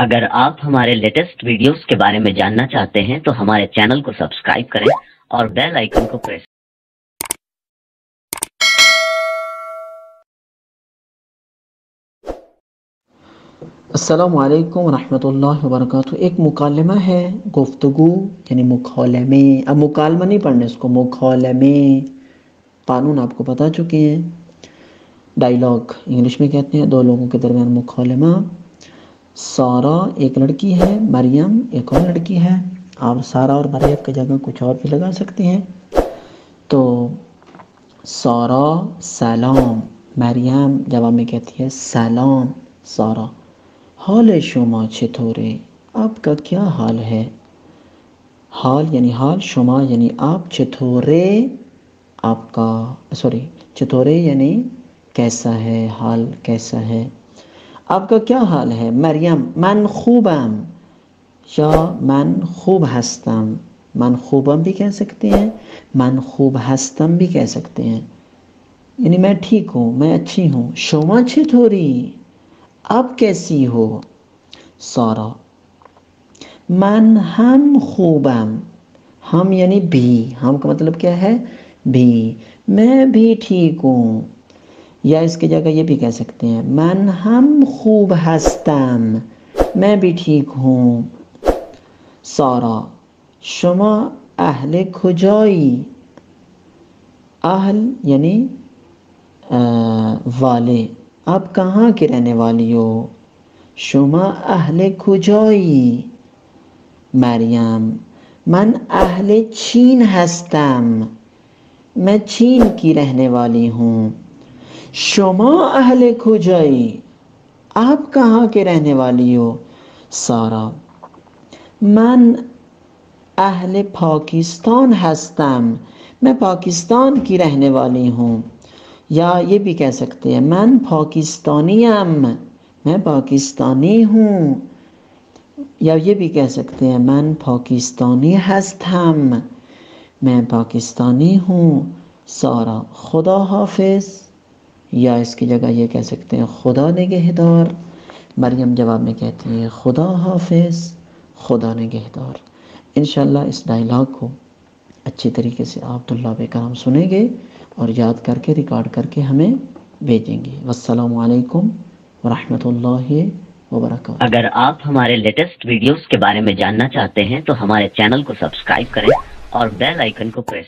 اگر آپ ہمارے لیٹسٹ ویڈیوز کے بارے میں جاننا چاہتے ہیں تو ہمارے چینل کو سبسکرائب کریں اور بیل آئیکن کو پریس السلام علیکم ورحمۃ اللہ وبرکاتہ۔ ایک مکالمہ ہے، گفتگو یعنی مکالمے۔ اب مکالمہ نہیں پڑھنے اس کو، مکالمے قانون آپ کو بتا چکے ہیں۔ ڈائیلاگ انگلش میں کہتے ہیں، دو لوگوں کے درمیان مکالمہ۔ سارا ایک لڑکی ہے، مریم ایک اور لڑکی ہے۔ آپ سارا اور مریم کی جگہ کچھ اور بھی لگا سکتے ہیں۔ تو سارا سلام، مریم جواب میں کہتی ہے سلام سارا۔ حال شما چطوره؟ آپ کا کیا حال ہے؟ حال یعنی حال، شما یعنی آپ، چطوره آپ کا چطوره یعنی کیسا ہے، حال کیسا ہے، آپ کا کیا حال ہے؟ مریم من خوبم یا من خوب هستم۔ من خوبم بھی کہہ سکتے ہیں، من خوب هستم بھی کہہ سکتے ہیں، یعنی میں ٹھیک ہوں، میں اچھی ہوں۔ شما چطوری؟ آپ کیسی ہو؟ سارا من ہم خوبم، ہم یعنی بھی، ہم کا مطلب کیا ہے؟ بھی، میں بھی ٹھیک ہوں۔ یا اس کی جگہ یہ بھی کہہ سکتے ہیں من ہم خوب ہستم، میں بھی ٹھیک ہوں۔ سارا شما اہل کجایی؟ اہل یعنی والے، آپ کہاں کے رہنے والی ہو؟ شما اہل کجایی؟ مریم من اہل چین هستم، میں چین کی رہنے والی ہوں۔ شما اہل کجایی؟ آپ کہاں کے رہنے والی ہو؟ سارا من اہل پاکستان هستم، میں پاکستان کی رہنے والی ہوں۔ یا یہ بھی کہہ سکتے ہیں من پاکستانیم، میں پاکستانی ہوں۔ یا یہ بھی کہہ سکتے ہیں من پاکستانی هستم، میں پاکستانی ہوں۔ سارا خدا حافظ، یا اس کی جگہ یہ کہہ سکتے ہیں خدا نگہدار۔ مریم جواب میں کہتی ہے خدا حافظ، خدا نگہدار۔ انشاءاللہ اس ڈائیلاگ کو اچھی طریقے سے آپ طلاب کرام سنیں گے اور یاد کر کے ریکارڈ کر کے ہمیں بھیجیں گے۔ والسلام علیکم ورحمۃ اللہ وبرکاتہ۔ اگر آپ ہمارے لیٹسٹ ویڈیوز کے بارے میں جاننا چاہتے ہیں تو ہمارے چینل کو سبسکرائب کریں اور بیل آئیکن کو پریس